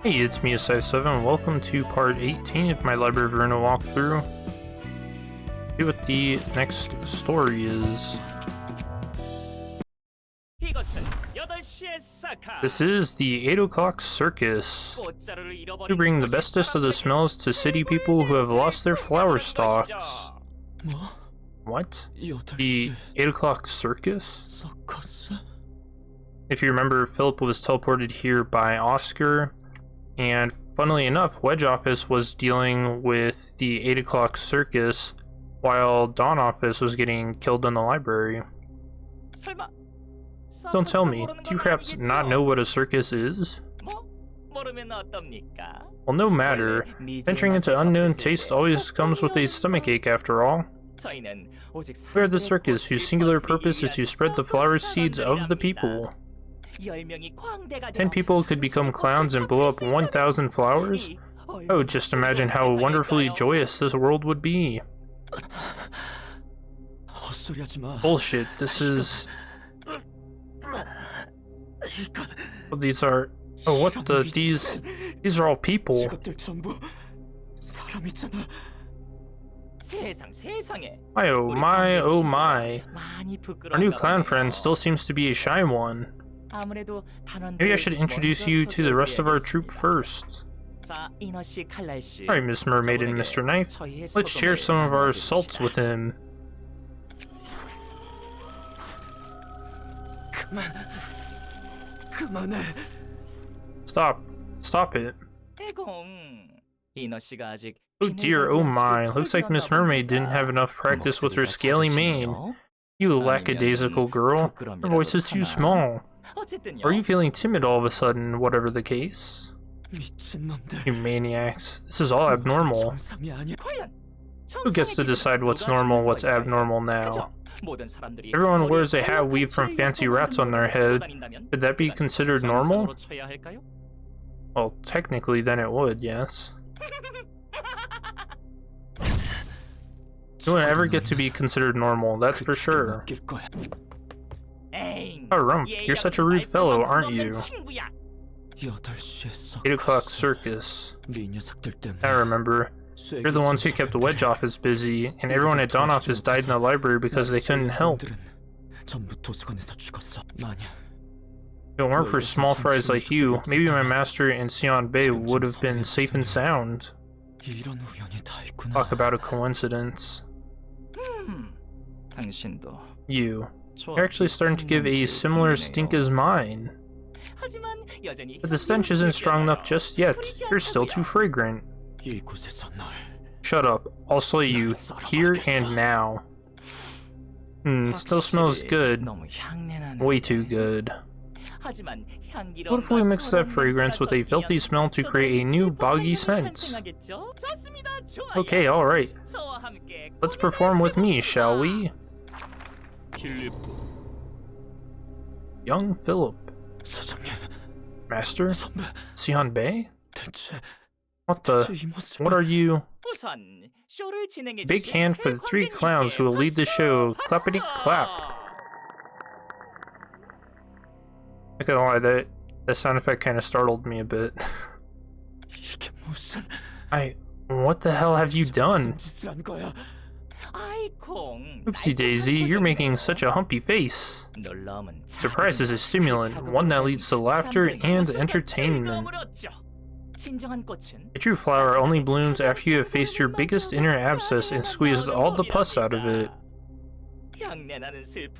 Hey, it's me, Asai7. Welcome to part 18 of my Library of Ruina walkthrough. See what the next story is. This is the 8 o'clock circus. We bring the bestest of the smells to city people who have lost their flower stalks. What? The 8 o'clock circus? If you remember, Philip was teleported here by Oscar. And funnily enough, Wedge Office was dealing with the 8 o'clock circus while Dawn Office was getting killed in the library. Don't tell me, do you perhaps not know what a circus is? Well, no matter. Venturing into unknown taste always comes with a stomachache after all. We are the circus whose singular purpose is to spread the flower seeds of the people. 10 people could become clowns and blow up 1,000 flowers? Oh, just imagine how wonderfully joyous this world would be. Bullshit, this is... Oh, these are... Oh, what the... These are all people. My oh my, oh my. Our new clown friend still seems to be a shy one. Maybe I should introduce you to the rest of our troupe first. Alright, Miss Mermaid and Mr. Knife, let's share some of our salts with him. Stop. Stop it. Oh dear, oh my. Looks like Miss Mermaid didn't have enough practice with her scaly mane. You lackadaisical girl. Her voice is too small. Are you feeling timid all of a sudden, whatever the case? You maniacs. This is all abnormal. Who gets to decide what's normal, what's abnormal now? Everyone wears a hat weaved from fancy rats on their head. Could that be considered normal? Well, technically then it would, yes. You won't ever get to be considered normal, that's for sure. Oh, Rump, you're such a rude fellow, aren't you? 8 o'clock circus. I remember. You're the ones who kept the Wedge Office busy, and everyone at Dawn Office died in the library because they couldn't help. If it weren't for small fries like you, maybe my master and Sion Bei would have been safe and sound. Talk about a coincidence. You're actually starting to give a similar stink as mine. But the stench isn't strong enough just yet. You're still too fragrant. Shut up. I'll slay you, here and now. Still smells good. Way too good. What if we mix that fragrance with a filthy smell to create a new boggy scent? Okay, alright. Let's perform with me, shall we? Young Philip. Master? Sion Bei? What the? What are you? Big hand for the 3 clowns who will lead the show. Clappity clap. I can't lie, that sound effect kind of startled me a bit. What the hell have you done? Oopsie daisy, you're making such a humpy face. Surprise is a stimulant, one that leads to laughter and entertainment. A true flower only blooms after you have faced your biggest inner abscess and squeezed all the pus out of it.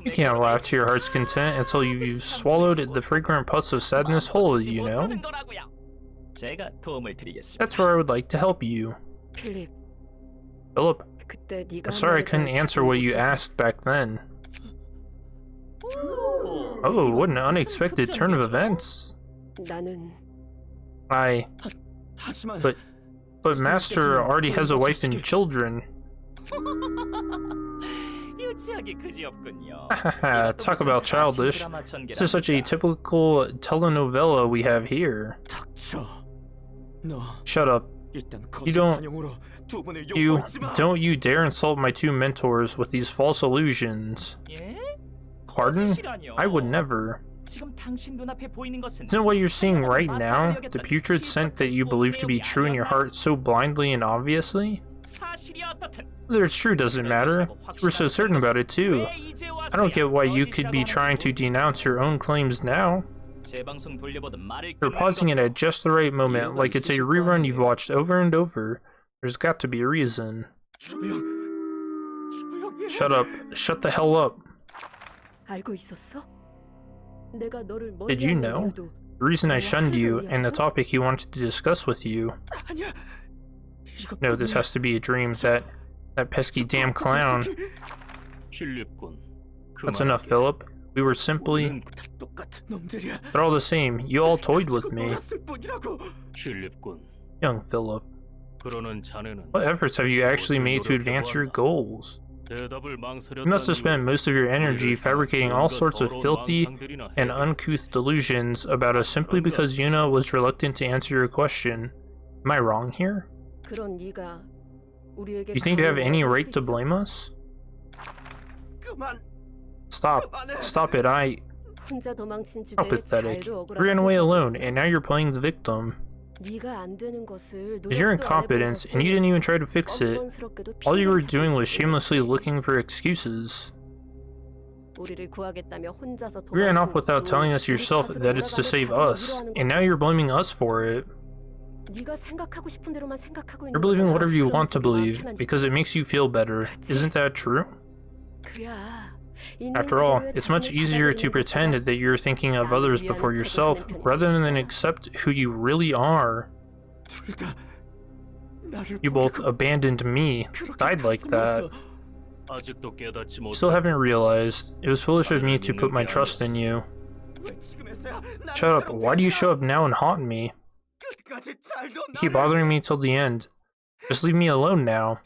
You can't laugh to your heart's content until you've swallowed the fragrant pus of sadness whole, you know? That's where I would like to help you. Philip, I'm sorry I couldn't answer what you asked back then. Oh, what an unexpected turn of events. But Master already has a wife and children. Talk about childish. This is such a typical telenovela we have here. Shut up. Don't you dare insult my 2 mentors with these false illusions. Pardon? I would never. Isn't what you're seeing right now the putrid scent that you believe to be true in your heart so blindly and obviously? Whether it's true doesn't matter. You were so certain about it too. I don't get why you could be trying to denounce your own claims now. You're pausing it at just the right moment, like it's a rerun you've watched over and over. There's got to be a reason. Shut up. Shut the hell up. Did you know? The reason I shunned you and the topic you wanted to discuss with you. No, this has to be a dream. That pesky damn clown. That's enough, Philip. We were simply... They're all the same. You all toyed with me. Young Philip. What efforts have you actually made to advance your goals? You must have spent most of your energy fabricating all sorts of filthy and uncouth delusions about us simply because Yuna was reluctant to answer your question. Am I wrong here? Do you think you have any right to blame us? Stop. Stop it, How pathetic. You ran away alone, and now you're playing the victim. It's your incompetence, and you didn't even try to fix it. All you were doing was shamelessly looking for excuses. You ran off without telling us yourself that it's to save us, and now you're blaming us for it. You're believing whatever you want to believe, because it makes you feel better. Isn't that true? After all, it's much easier to pretend that you're thinking of others before yourself, rather than accept who you really are. You both abandoned me, died like that. You still haven't realized. It was foolish of me to put my trust in you. Shut up, why do you show up now and haunt me? You keep bothering me till the end. Just leave me alone now.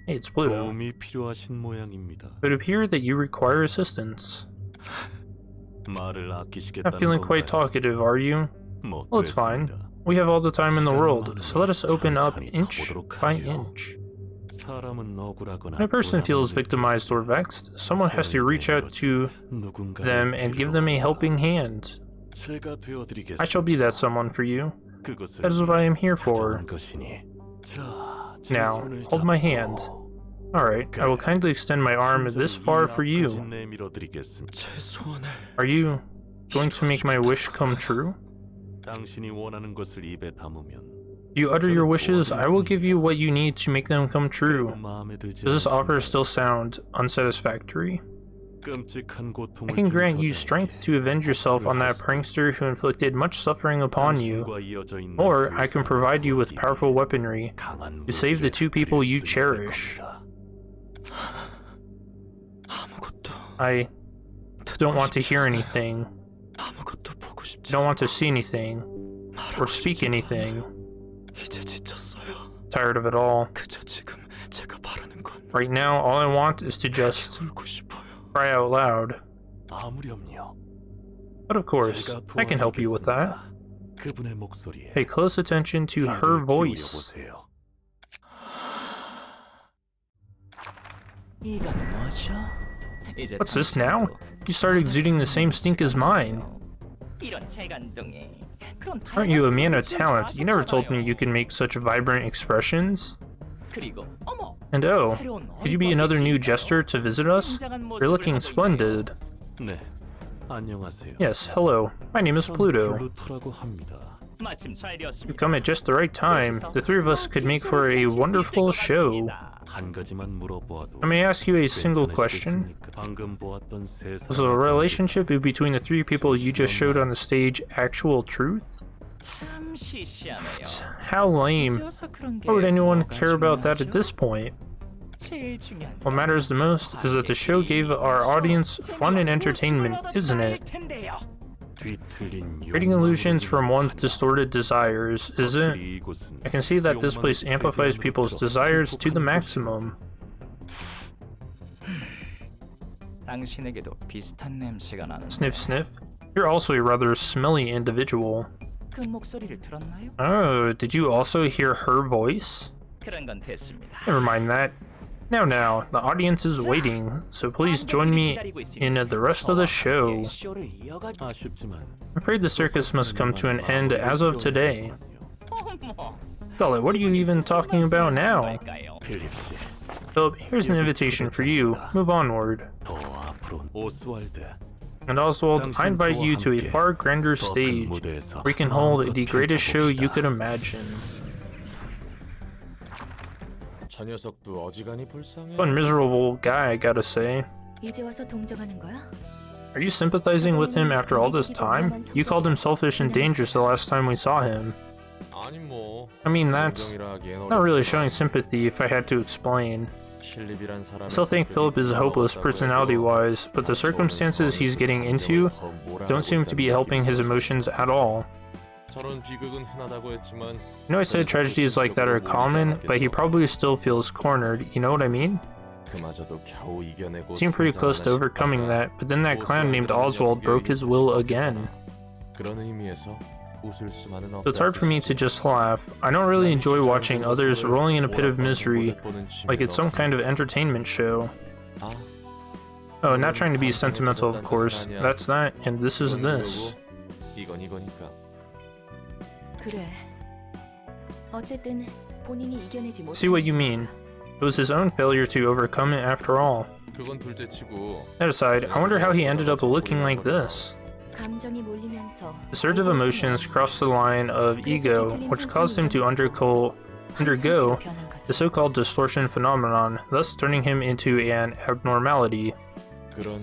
Hey, it's Pluto. It would appear that you require assistance. Not feeling quite talkative, are you? Well, it's fine. We have all the time in the world, so let us open up inch by inch. When a person feels victimized or vexed, someone has to reach out to them and give them a helping hand. I shall be that someone for you. That is what I am here for. Now, hold my hand. Alright, I will kindly extend my arm this far for you. Are you going to make my wish come true? If you utter your wishes, I will give you what you need to make them come true. Does this offer still sound unsatisfactory? I can grant you strength to avenge yourself on that prankster who inflicted much suffering upon you, or I can provide you with powerful weaponry to save the two people you cherish. I don't want to hear anything. I don't want to see anything, or speak anything. Tired of it all. Right now, all I want is to just cry out loud. But of course, I can help you with that. Pay close attention to her voice. What's this now? You started exuding the same stink as mine. Aren't you a man of talent? You never told me you could make such vibrant expressions. And oh, could you be another new jester to visit us? You're looking splendid. Yes, hello. My name is Pluto. You've come at just the right time. The three of us could make for a wonderful show. I may ask you a single question. Was the relationship between the three people you just showed on the stage actual truth? How lame. Why would anyone care about that at this point? What matters the most is that the show gave our audience fun and entertainment, isn't it? Creating illusions from one's distorted desires, is it? I can see that this place amplifies people's desires to the maximum. Sniff sniff. You're also a rather smelly individual. Oh, did you also hear her voice? Never mind that. Now, the audience is waiting, so please join me in the rest of the show. I'm afraid the circus must come to an end as of today. Golly, what are you even talking about now? Philip, here's an invitation for you. Move onward. And Oswald, I invite you to a far grander stage, where you can hold the greatest show you could imagine. One miserable guy, I gotta say. Are you sympathizing with him after all this time? You called him selfish and dangerous the last time we saw him. I mean, that's not really showing sympathy if I had to explain. I still think Philip is hopeless personality-wise, but the circumstances he's getting into don't seem to be helping his emotions at all. I know I said tragedies like that are common, but he probably still feels cornered, you know what I mean? He seemed pretty close to overcoming that, but then that clown named Oswald broke his will again. So it's hard for me to just laugh. I don't really enjoy watching others rolling in a pit of misery, like it's some kind of entertainment show. Oh, not trying to be sentimental, of course. That's that, and this is this. See what you mean. It was his own failure to overcome it after all. That aside, I wonder how he ended up looking like this. The surge of emotions crossed the line of ego, which caused him to undergo the so-called distortion phenomenon, thus turning him into an abnormality. So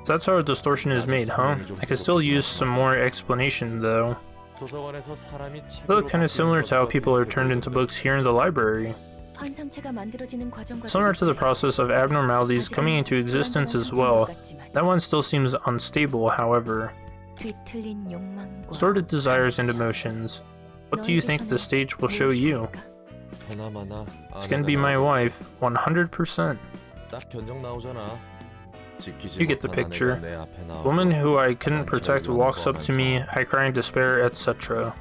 that's how a distortion is made, huh? I could still use some more explanation, though. They look kinda similar to how people are turned into books here in the library. Similar to the process of abnormalities coming into existence as well. That one still seems unstable, however. Distorted desires and emotions. What do you think the stage will show you? It's gonna be my wife, 100%. You get the picture. The woman who I couldn't protect walks up to me, I cry in despair, etc.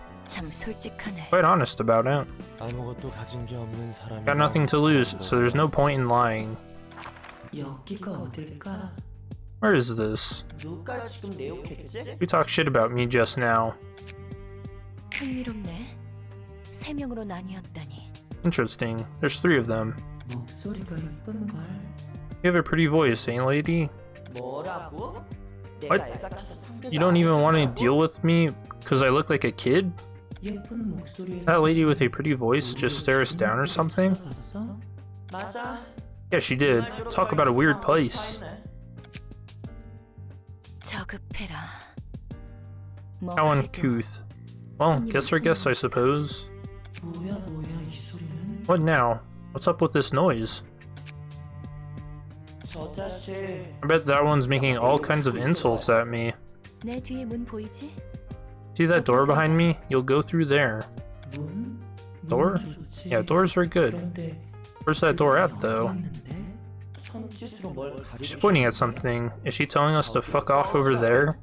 Quite honest about it. Got nothing to lose, so there's no point in lying. Where is this? We talked shit about me just now. Interesting. There's 3 of them. You have a pretty voice, ain't lady? What? You don't even want to deal with me because I look like a kid? That lady with a pretty voice just stare us down or something? Yeah, she did. Talk about a weird place. How uncouth. Well, guess or guess, I suppose. What now? What's up with this noise? I bet that one's making all kinds of insults at me. See that door behind me? You'll go through there. Door? Yeah, doors are good. Where's that door at, though? She's pointing at something. Is she telling us to fuck off over there?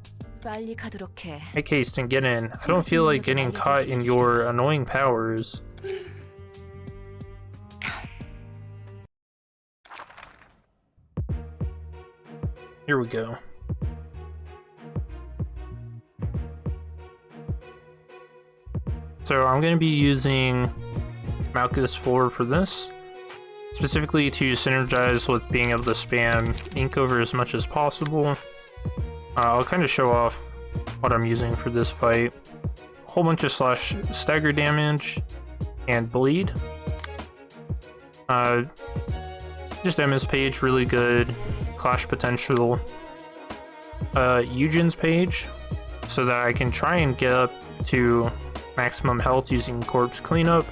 Make haste and get in. I don't feel like getting caught in your annoying powers. Here we go. So I'm going to be using Malchus 4 for this, specifically to synergize with being able to spam ink over as much as possible. I'll kind of show off what I'm using for this fight. A whole bunch of slash stagger damage and bleed. Just MS page, really good. Clash potential. Eugen's page, so that I can try and get up to maximum health using corpse cleanup.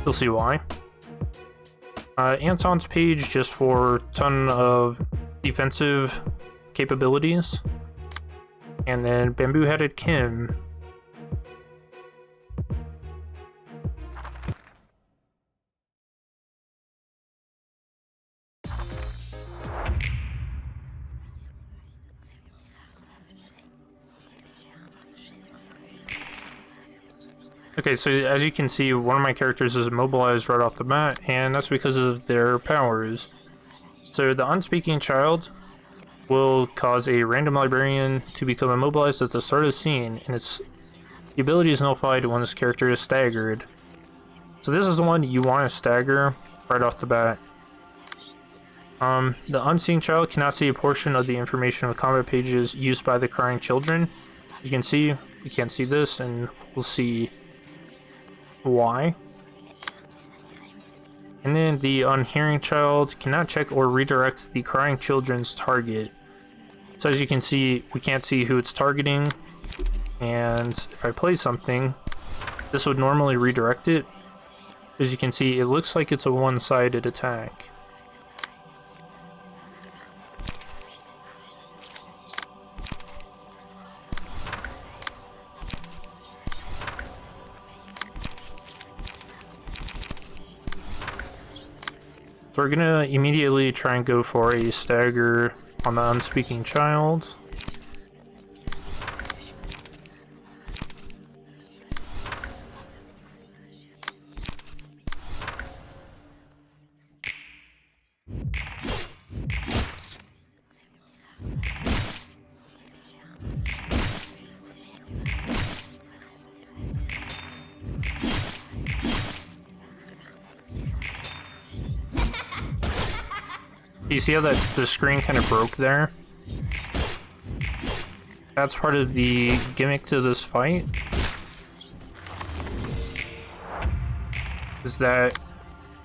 You'll see why. Anton's page just for a ton of defensive capabilities. And then Bamboo-Headed Kim. Okay, so as you can see, one of my characters is immobilized right off the bat, and that's because of their powers. So the unspeaking child will cause a random librarian to become immobilized at the start of the scene, and the ability is nullified when this character is staggered. So this is the one you want to stagger right off the bat. The unseen child cannot see a portion of the information of combat pages used by the crying children. You can see, we can't see this, and we'll see why. And then the unhearing child cannot check or redirect the crying children's target. So as you can see, we can't see who it's targeting, and if I play something, this would normally redirect it. As you can see, it looks like it's a one-sided attack. So we're gonna immediately try and go for a stagger on the unspeaking child. You see how the screen kind of broke there? That's part of the gimmick to this fight. Is that...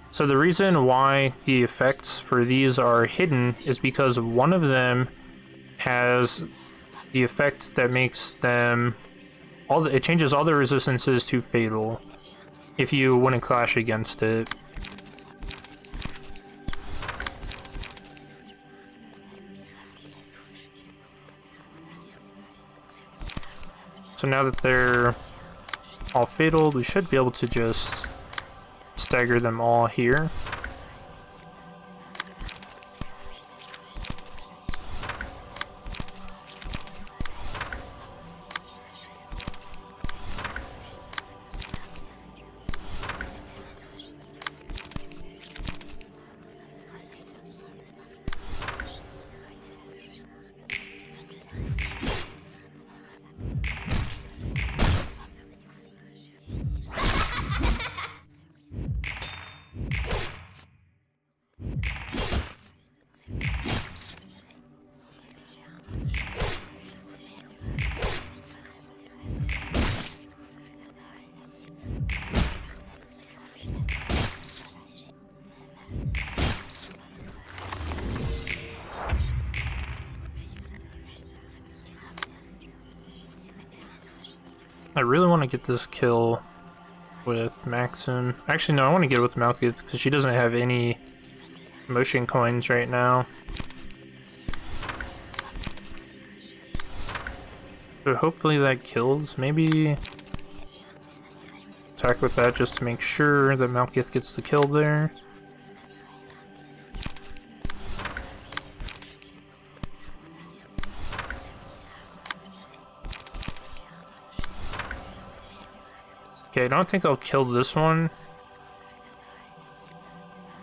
So the reason why the effects for these are hidden is because one of them has the effect that makes them... it changes all the resistances to fatal if you wouldn't clash against it. So now that they're all fatal, we should be able to just stagger them all here. I really want to get this kill with Maxim. Actually, no, I want to get it with Malkuth because she doesn't have any motion coins right now. So hopefully that kills. Maybe attack with that just to make sure that Malkuth gets the kill there. Okay, I don't think I'll kill this one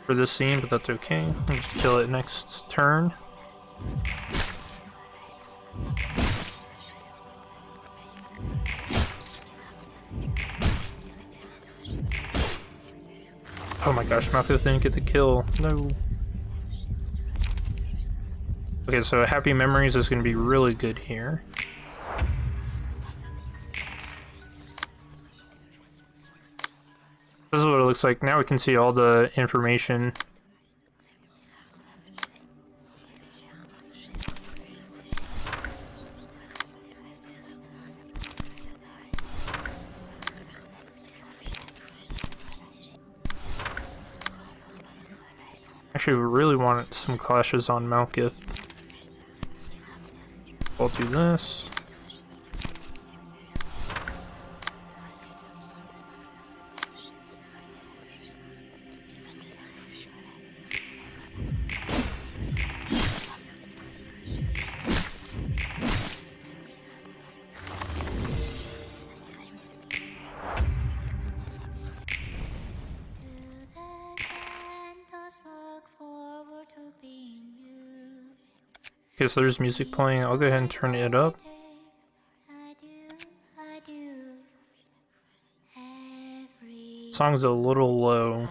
for this scene, but that's okay. I'll just kill it next turn. Oh my gosh, Malkuth didn't get the kill. No. Okay, so Happy Memories is going to be really good here. This is what it looks like. Now we can see all the information. Actually, we really want some clashes on Malkuth. I'll do this. Okay, so there's music playing. I'll go ahead and turn it up. Song's a little low.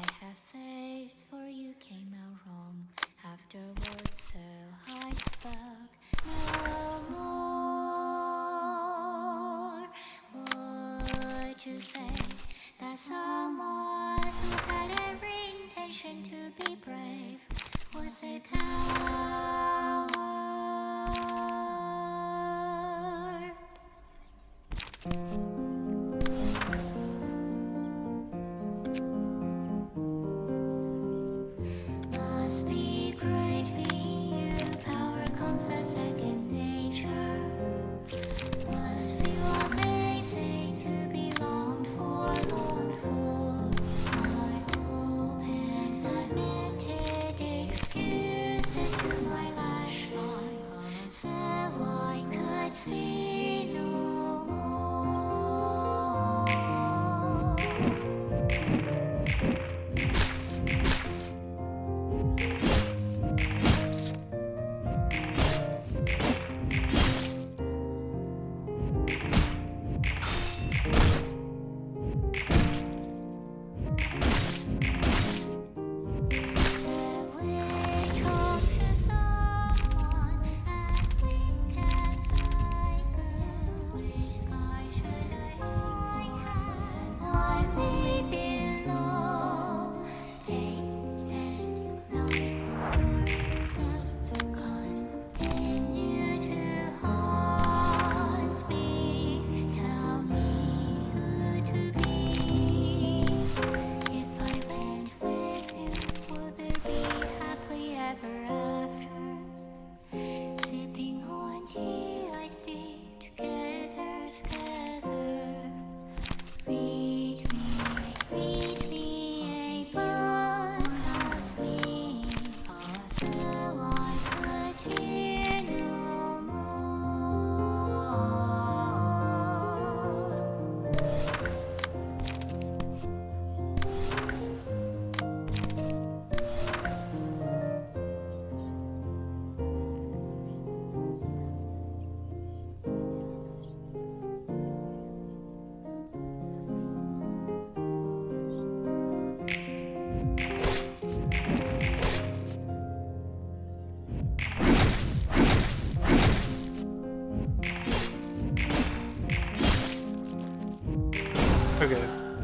Okay,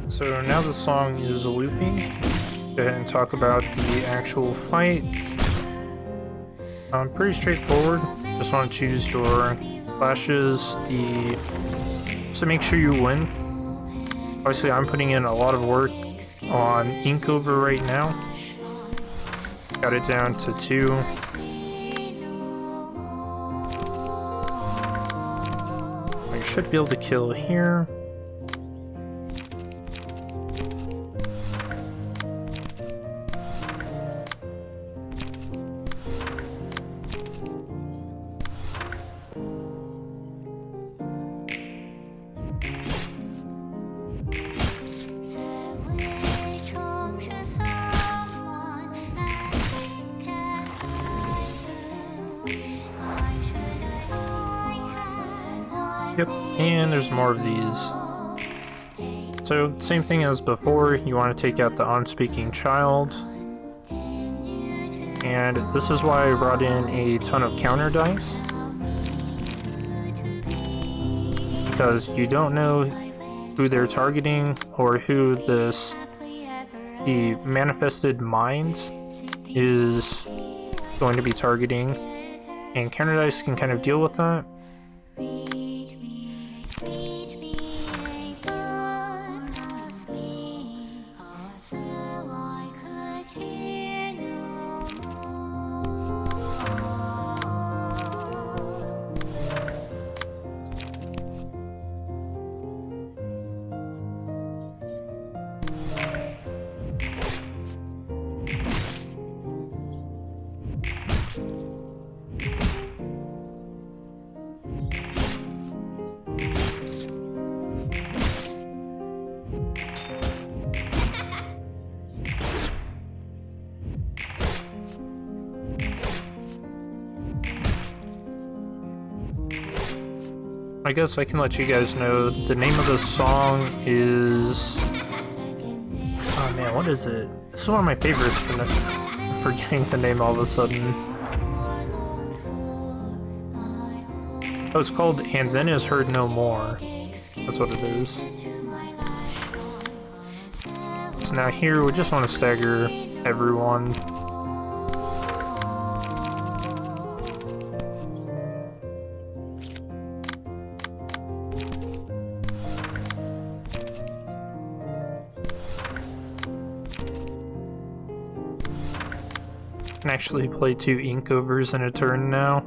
so now the song is looping. Go ahead and talk about the actual fight. Pretty straightforward. Just want to choose your flashes, so make sure you win. Obviously, I'm putting in a lot of work on Inkover right now. Got it down to 2. I should be able to kill here. Yep, and there's more of these. So, same thing as before, you want to take out the unspeaking child. And this is why I brought in a ton of counter dice. Because you don't know who they're targeting or who the manifested mind is going to be targeting. And counter dice can kind of deal with that. I guess I can let you guys know the name of the song is... Oh man, what is it? This is one of my favorites, but I'm forgetting the name all of a sudden. Oh, it's called And Then Is Heard No More. That's what it is. So now here, we just want to stagger everyone. Can actually play 2 inkovers in a turn now.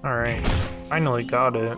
Alright, finally got it.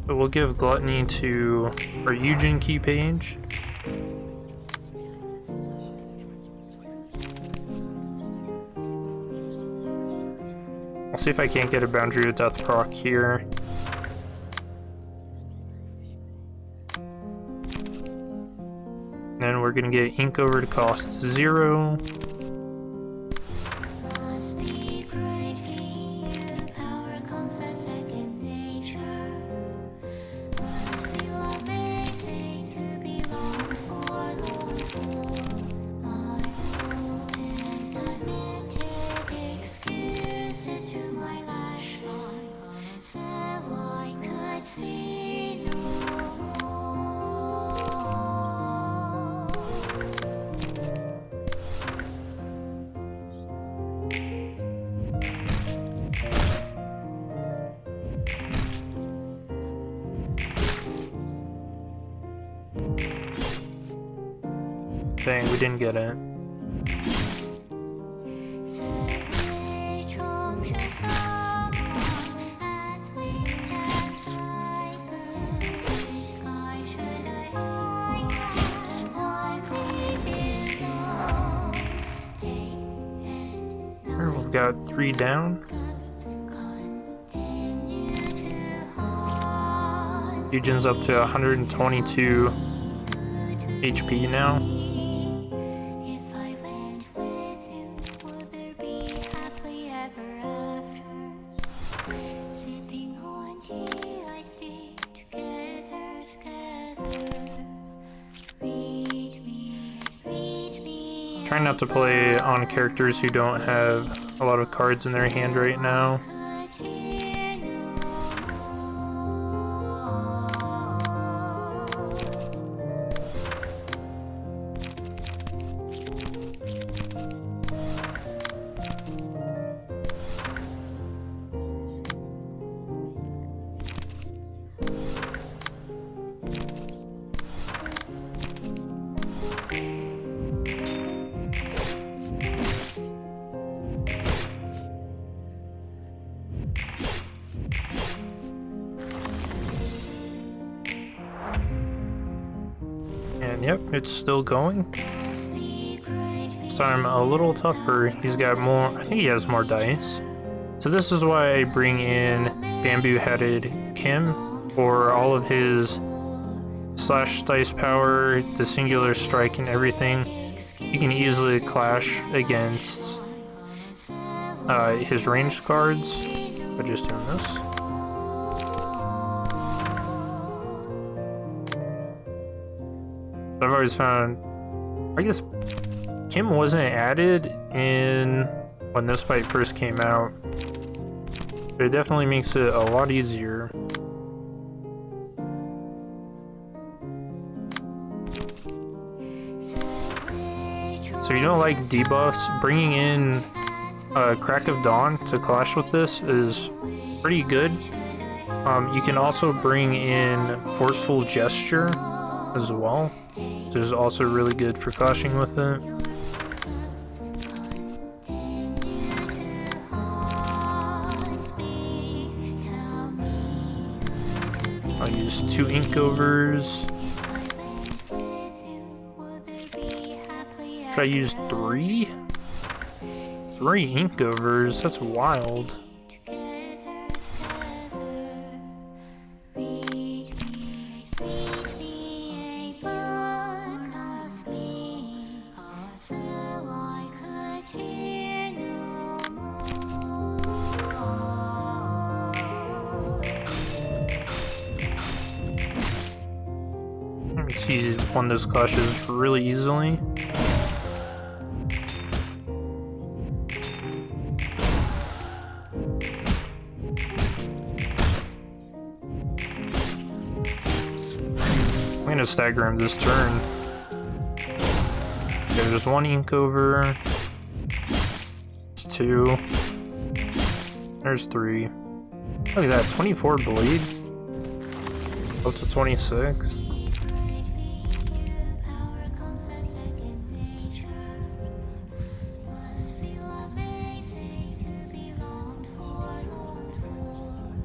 But we'll give Gluttony to our Eugen key page. I'll see if I can't get a Boundary of Death proc here. Then we're gonna get Ink over to cost 0. Dang, we didn't get it. Here, we've got 3 down. Eugen's up to 122 HP now. Trying not to play on characters who don't have a lot of cards in their hand right now. And yep, it's still going. This time a little tougher. He's got more, I think he has more dice. So this is why I bring in Bamboo-Headed Kim for all of his slash dice power, the singular strike and everything. He can easily clash against his ranged cards by just doing this. I've always found, I guess Kim wasn't added in when this fight first came out. But it definitely makes it a lot easier. So you know, like debuffs, bringing in Crack of Dawn to clash with this is pretty good. You can also bring in Forceful Gesture as well, which is also really good for clashing with it. I'll use 2 Inkovers. Should I use 3? 3 Inkovers? That's wild. He won this clashes really easily. I'm gonna stagger him this turn. Okay, there's 1 Inkover. It's 2. There's 3. Look at that, 24 bleed. Up to 26.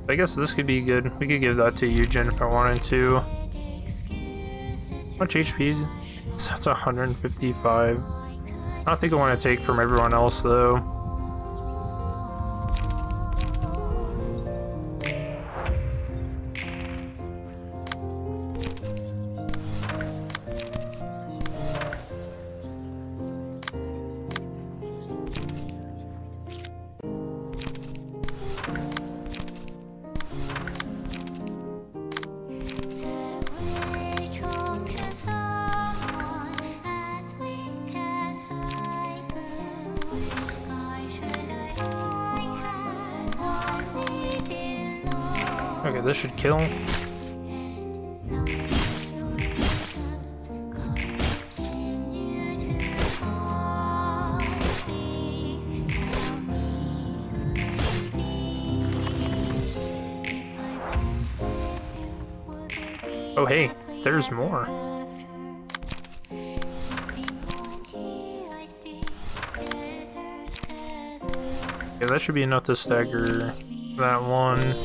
I guess this could be good. We could give that to Eugen if I wanted to. How much HP? So that's 155. I don't think I want to take from everyone else though. Okay, this should kill. Oh hey, there's more. Yeah, that should be enough to stagger that one.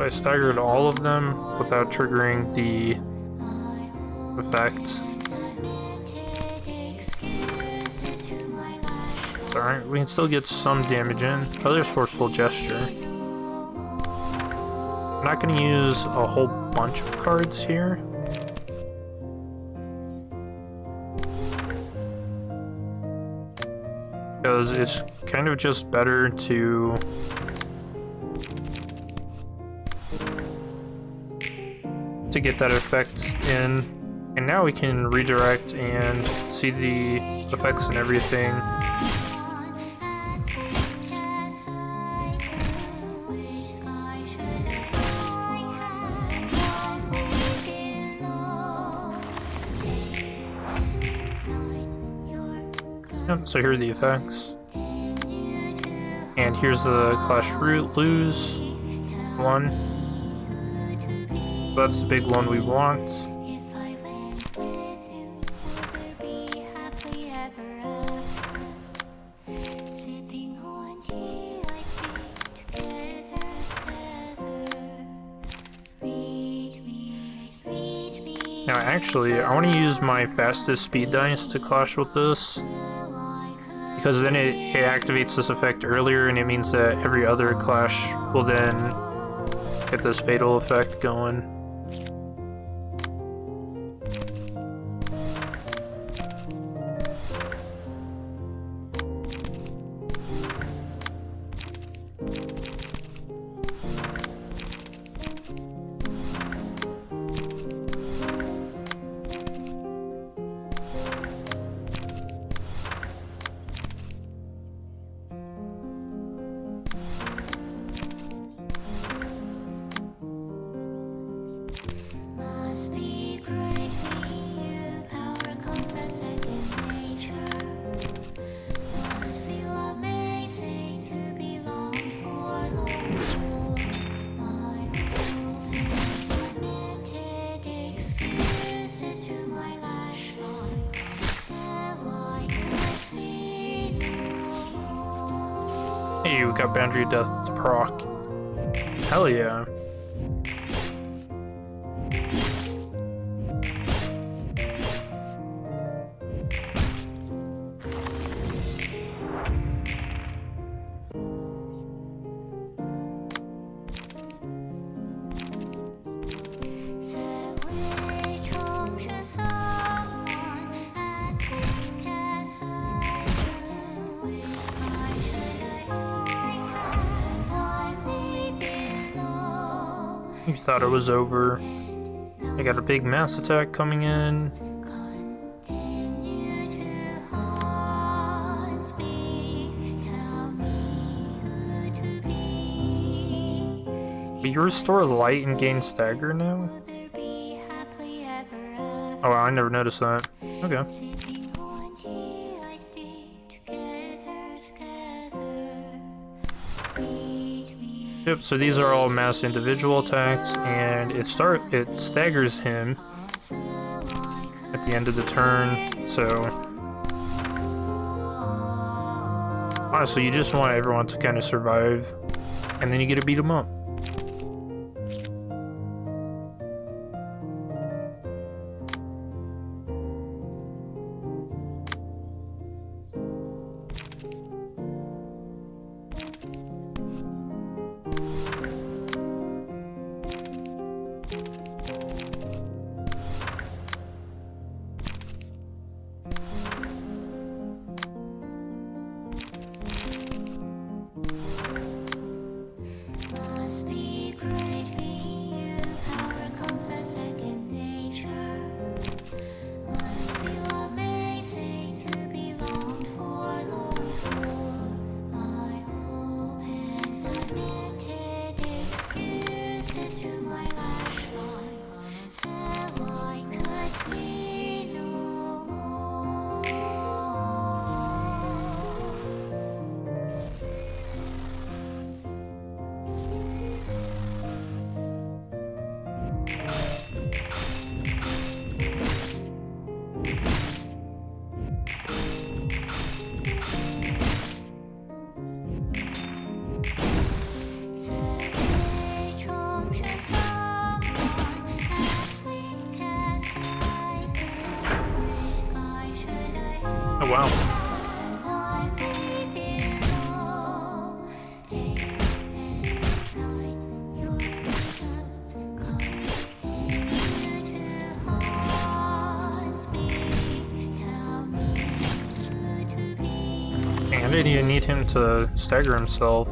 I staggered all of them without triggering the effect. It's alright, we can still get some damage in. Oh, there's Forceful Gesture. I'm not going to use a whole bunch of cards here. Because it's kind of just better to get that effect in, and now we can redirect and see the effects and everything. Yep, so here are the effects. And here's the Clash Lose one. That's the big one we want. Now actually, I want to use my fastest speed dice to clash with this, because then it activates this effect earlier, and it means that every other clash will then get this fatal effect going. Hey, we got Boundary of Death to proc. Hell yeah. You thought it was over. I got a big mass attack coming in. But you restore light and gain stagger now? Oh wow, I never noticed that. Okay. Yep, so these are all mass individual attacks, and it staggers him at the end of the turn, so honestly you just want everyone to kind of survive, and then you get to beat him up. Oh wow. And I didn't need him to stagger himself.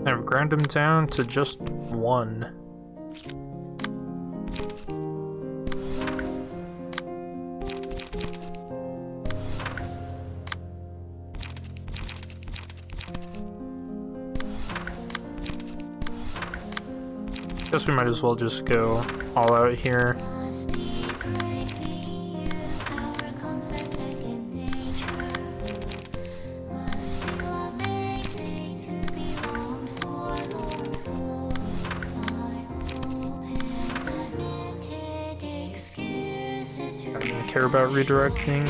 I've ground him down to just one. Guess we might as well just go all out here. I don't care about redirecting.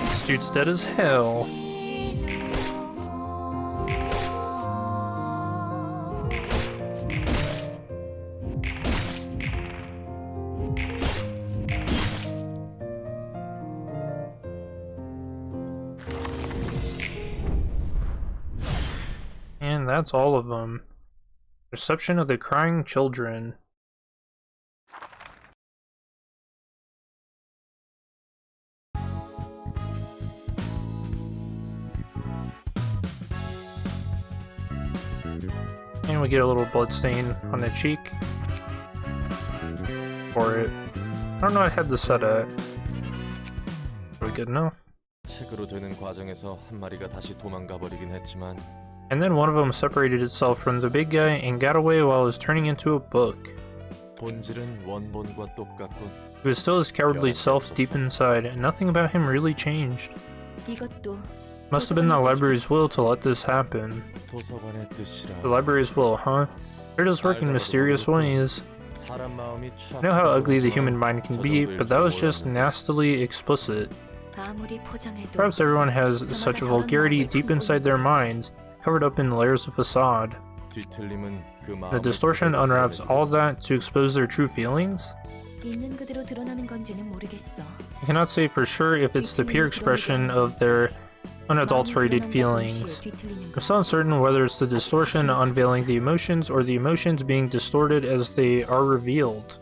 This dude's dead as hell. And that's all of them. Reception of the crying children. And we get a little blood stain on the cheek. For it. I don't know what I had this set at. Are we good enough? And then one of them separated itself from the big guy and got away while it was turning into a book. He was still his cowardly self deep inside, and nothing about him really changed. Must have been the library's will to let this happen. The library's will, huh? It does work in mysterious ways. I know how ugly the human mind can be, but that was just nastily explicit. Perhaps everyone has such a vulgarity deep inside their minds, covered up in layers of facade. The distortion unwraps all that to expose their true feelings? I cannot say for sure if it's the pure expression of their unadulterated feelings. I'm still uncertain whether it's the distortion unveiling the emotions or the emotions being distorted as they are revealed.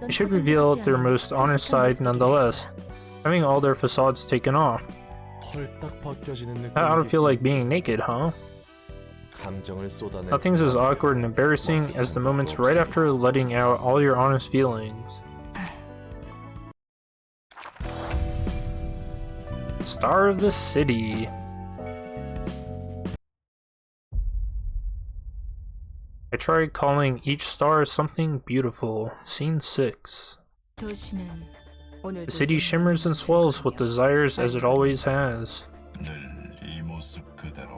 They should reveal their most honest side nonetheless, having all their facades taken off. That ought to feel like being naked, huh? Nothing's as awkward and embarrassing as the moments right after letting out all your honest feelings. Star of the City. I tried calling each star something beautiful. Scene 6. The city shimmers and swells with desires as it always has.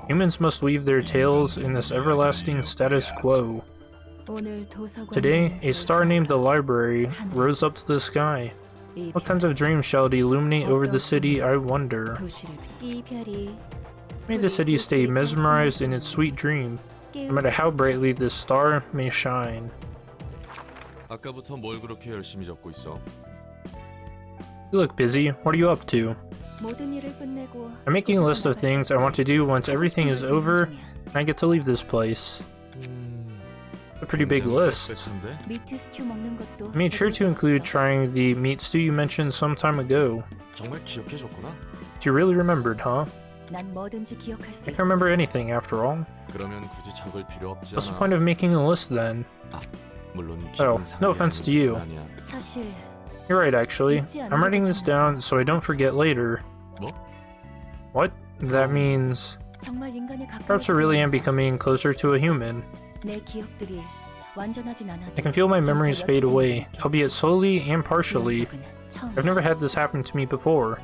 Humans must weave their tales in this everlasting status quo. Today, a star named the Library rose up to the sky. What kinds of dreams shall it illuminate over the city, I wonder? May the city stay mesmerized in its sweet dream, no matter how brightly this star may shine. You look busy. What are you up to? I'm making a list of things I want to do once everything is over and I get to leave this place. A pretty big list. I made sure to include trying the meat stew you mentioned some time ago. You really remembered, huh? I can't remember anything after all. What's the point of making a list then? Oh, no offense to you. You're right, actually. I'm writing this down so I don't forget later. What? That means... Perhaps I really am becoming closer to a human. I can feel my memories fade away, albeit slowly and partially. I've never had this happen to me before.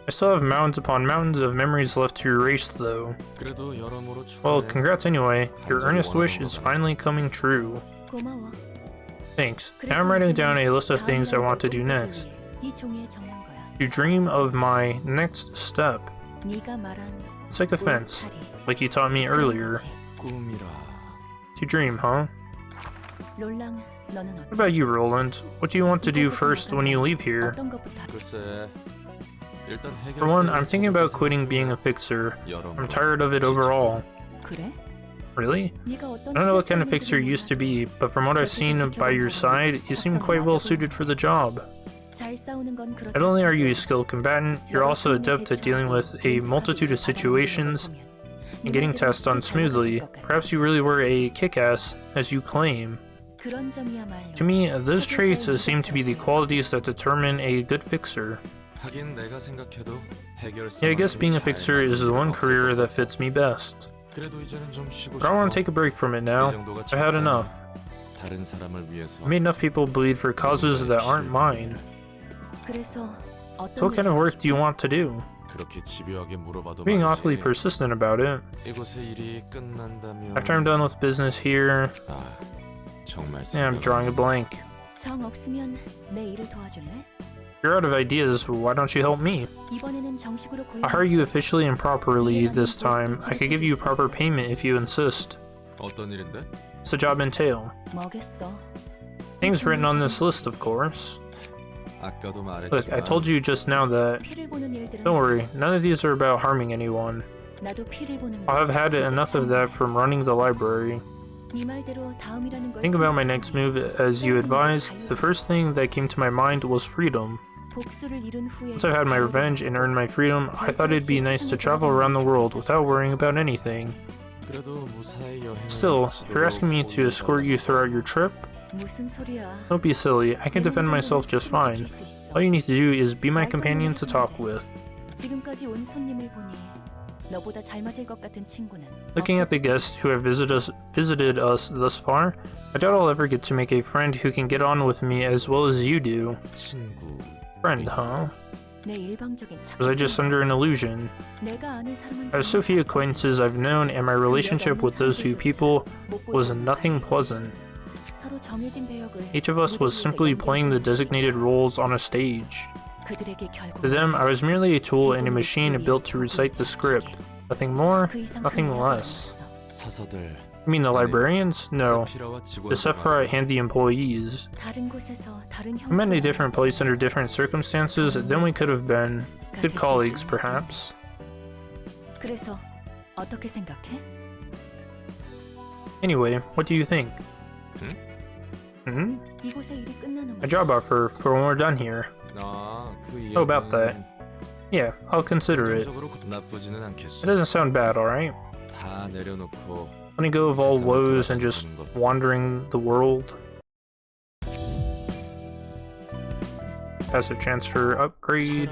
I still have mountains upon mountains of memories left to erase, though. Well, congrats anyway. Your earnest wish is finally coming true. Thanks. Now I'm writing down a list of things I want to do next. To dream of my next step. It's like a fence, like you taught me earlier. To dream, huh? What about you, Roland? What do you want to do first when you leave here? For one, I'm thinking about quitting being a fixer. I'm tired of it overall. Really? I don't know what kind of fixer you used to be, but from what I've seen by your side, you seem quite well suited for the job. Not only are you a skilled combatant, you're also adept at dealing with a multitude of situations and getting tasks done smoothly. Perhaps you really were a kick-ass, as you claim. To me, those traits seem to be the qualities that determine a good fixer. Yeah, I guess being a fixer is the one career that fits me best. But I want to take a break from it now. I've had enough. I made enough people bleed for causes that aren't mine. So what kind of work do you want to do? Being awfully persistent about it. After I'm done with business here... Yeah, I'm drawing a blank. You're out of ideas, why don't you help me? I'll hire you officially and properly this time. I could give you proper payment if you insist. What's the job entail? Things written on this list, of course. Look, I told you just now that... Don't worry, none of these are about harming anyone. I'll have had enough of that from running the library. Think about my next move as you advised. The first thing that came to my mind was freedom. Once I've had my revenge and earned my freedom, I thought it'd be nice to travel around the world without worrying about anything. Still, you're asking me to escort you throughout your trip? Don't be silly, I can defend myself just fine. All you need to do is be my companion to talk with. Looking at the guests who have visited us thus far, I doubt I'll ever get to make a friend who can get on with me as well as you do. Friend, huh? Was I just under an illusion? I have so few acquaintances I've known, and my relationship with those few people was nothing pleasant. Each of us was simply playing the designated roles on a stage. To them, I was merely a tool and a machine built to recite the script. Nothing more, nothing less. You mean the librarians? No. The Sephirot and the employees. We met in a different place under different circumstances than we could have been. Good colleagues, perhaps. Anyway, what do you think? A job offer for when we're done here. How about that? Yeah, I'll consider it. It doesn't sound bad, alright? Letting go of all woes and just wandering the world. Passive transfer upgrade.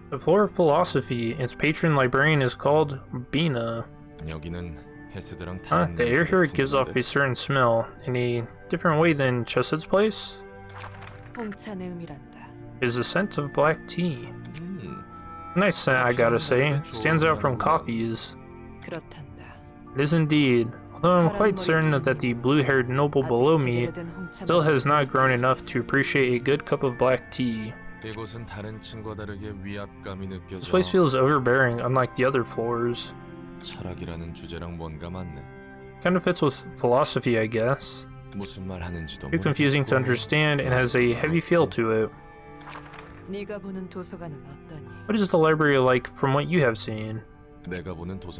The floor of philosophy. Its patron librarian is called Binah. The air here gives off a certain smell, in a different way than Chesed's place. It is a scent of black tea. Nice scent, I gotta say. Stands out from coffees. It is indeed. Although I'm quite certain that the blue-haired noble below me still has not grown enough to appreciate a good cup of black tea. This place feels overbearing, unlike the other floors. Kind of fits with philosophy, I guess. Too confusing to understand and has a heavy feel to it. What is the library like from what you have seen? The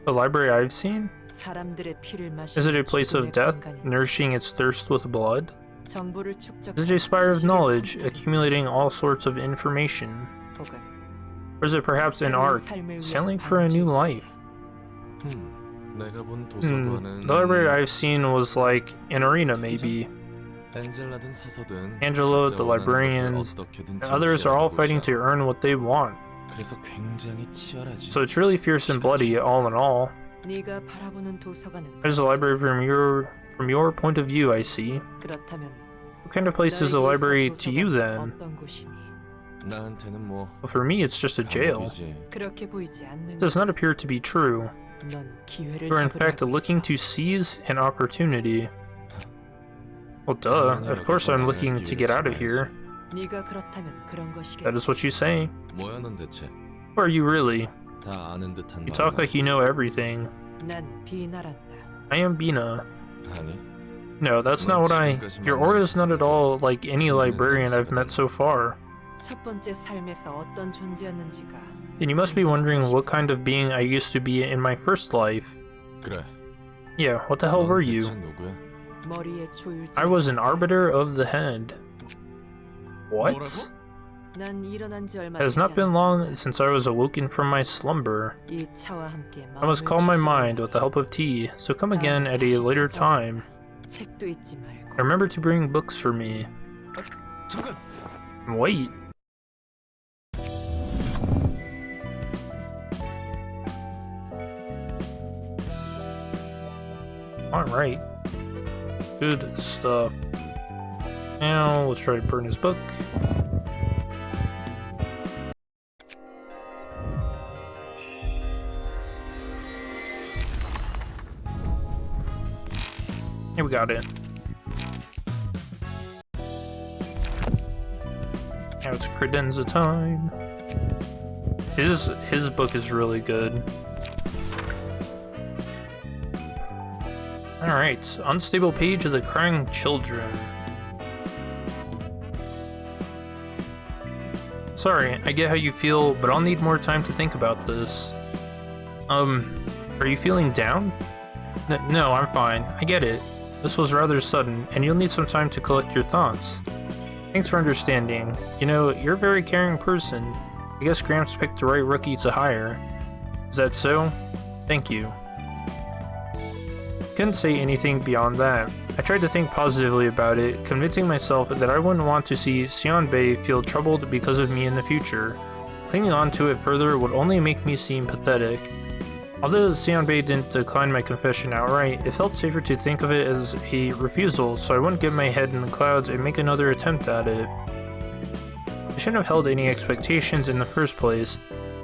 library I've seen? Is it a place of death, nourishing its thirst with blood? Is it a spire of knowledge, accumulating all sorts of information? Or is it perhaps an ark, sailing for a new life? The library I've seen was like an arena, maybe. Angelo, the librarians, and others are all fighting to earn what they want. So it's really fierce and bloody, all in all. There's a library from your point of view, I see. What kind of place is a library to you, then? Well, for me, it's just a jail. It does not appear to be true. You are in fact looking to seize an opportunity. Well, duh. Of course I'm looking to get out of here. That is what you say. Who are you really? You talk like you know everything. I am Binah. No, that's not what Your aura is not at all like any librarian I've met so far. Then you must be wondering what kind of being I used to be in my first life. Yeah, what the hell were you? I was an arbiter of the head. What? It has not been long since I was awoken from my slumber. I must calm my mind with the help of tea, so come again at a later time. Remember to bring books for me. Wait. Alright. Good stuff. Now, let's try to burn his book. Here we got it. Now it's Credenza time. His book is really good. Alright, Unstable Page of the Crying Children. Sorry, I get how you feel, but I'll need more time to think about this. Are you feeling down? No, I'm fine. I get it. This was rather sudden, and you'll need some time to collect your thoughts. Thanks for understanding. You know, you're a very caring person. I guess Gramps picked the right rookie to hire. Is that so? Thank you. Couldn't say anything beyond that. I tried to think positively about it, convincing myself that I wouldn't want to see Xianbei feel troubled because of me in the future. Clinging on to it further would only make me seem pathetic. Although Xianbei didn't decline my confession outright, it felt safer to think of it as a refusal so I wouldn't get my head in the clouds and make another attempt at it. I shouldn't have held any expectations in the first place.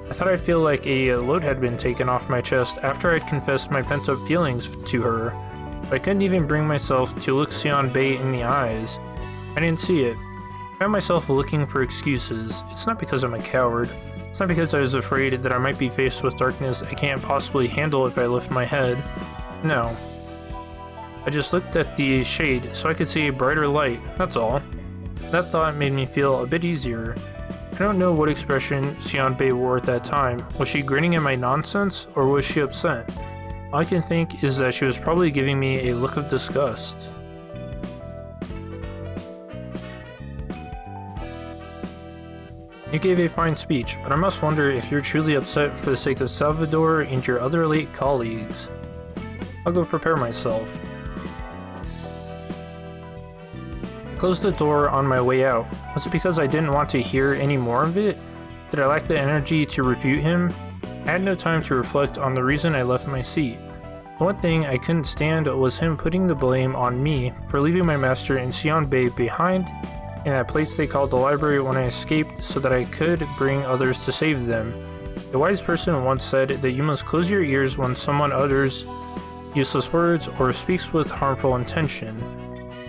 I thought I'd feel like a load had been taken off my chest after I'd confessed my pent-up feelings to her, but I couldn't even bring myself to look Xianbei in the eyes. I didn't see it. I found myself looking for excuses. It's not because I'm a coward. It's not because I was afraid that I might be faced with darkness I can't possibly handle if I lift my head. No. I just looked at the shade so I could see a brighter light, that's all. That thought made me feel a bit easier. I don't know what expression Xianbei wore at that time. Was she grinning at my nonsense, or was she upset? All I can think is that she was probably giving me a look of disgust. You gave a fine speech, but I must wonder if you're truly upset for the sake of Salvador and your other late colleagues. I'll go prepare myself. Closed the door on my way out. Was it because I didn't want to hear any more of it? Did I lack the energy to refute him? I had no time to reflect on the reason I left my seat. The one thing I couldn't stand was him putting the blame on me for leaving my master and Xianbei behind in that place they called the library when I escaped so that I could bring others to save them. A wise person once said that you must close your ears when someone utters useless words or speaks with harmful intention.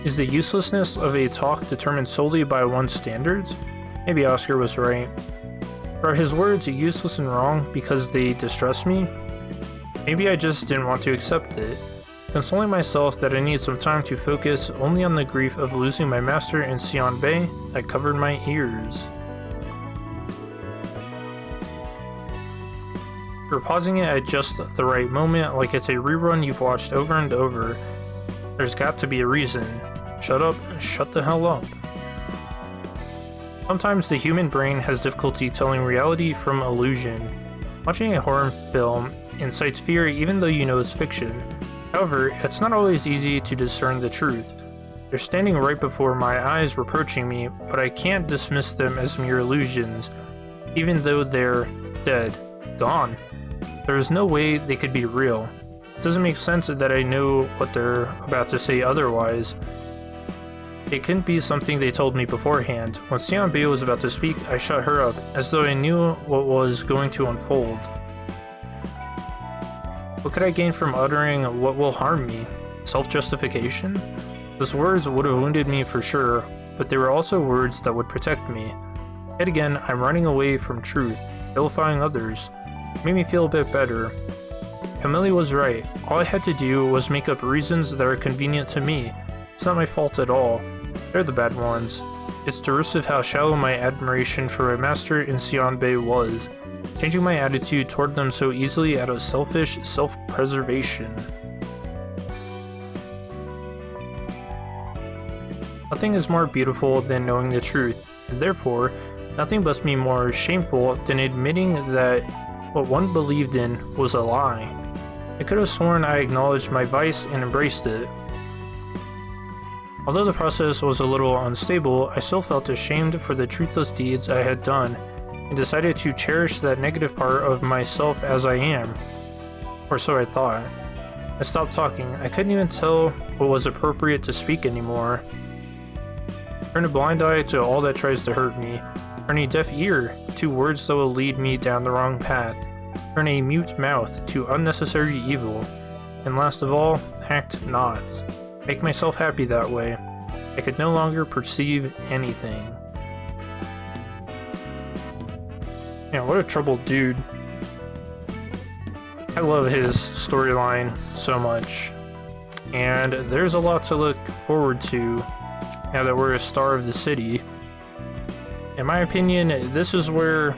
Is the uselessness of a talk determined solely by one's standards? Maybe Oscar was right. Are his words useless and wrong because they distress me? Maybe I just didn't want to accept it. Consoling myself that I need some time to focus only on the grief of losing my master and Xianbei, I covered my ears. You're pausing it at just the right moment, like it's a rerun you've watched over and over. There's got to be a reason. Shut up, shut the hell up. Sometimes the human brain has difficulty telling reality from illusion. Watching a horror film incites fear even though you know it's fiction. However, it's not always easy to discern the truth. They're standing right before my eyes reproaching me, but I can't dismiss them as mere illusions, even though they're dead, gone. There is no way they could be real. It doesn't make sense that I know what they're about to say otherwise. It couldn't be something they told me beforehand. When Xianbei was about to speak, I shut her up, as though I knew what was going to unfold. What could I gain from uttering what will harm me? Self-justification? Those words would have wounded me for sure, but they were also words that would protect me. Yet again, I'm running away from truth, vilifying others. It made me feel a bit better. Camille was right. All I had to do was make up reasons that are convenient to me. It's not my fault at all. They're the bad ones. It's derisive how shallow my admiration for my master and Xianbei was, changing my attitude toward them so easily out of selfish self-preservation. Nothing is more beautiful than knowing the truth, and therefore, nothing must be more shameful than admitting that what one believed in was a lie. I could have sworn I acknowledged my vice and embraced it. Although the process was a little unstable, I still felt ashamed for the truthless deeds I had done, and decided to cherish that negative part of myself as I am. Or so I thought. I stopped talking. I couldn't even tell what was appropriate to speak anymore. Turn a blind eye to all that tries to hurt me. Turn a deaf ear to words that will lead me down the wrong path. Turn a mute mouth to unnecessary evil. And last of all, act not. Make myself happy that way. I could no longer perceive anything. Yeah, what a troubled dude. I love his storyline so much. And there's a lot to look forward to now that we're a star of the city. In my opinion, this is where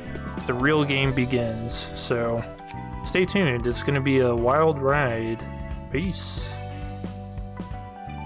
the real game begins. So stay tuned. It's going to be a wild ride. Peace.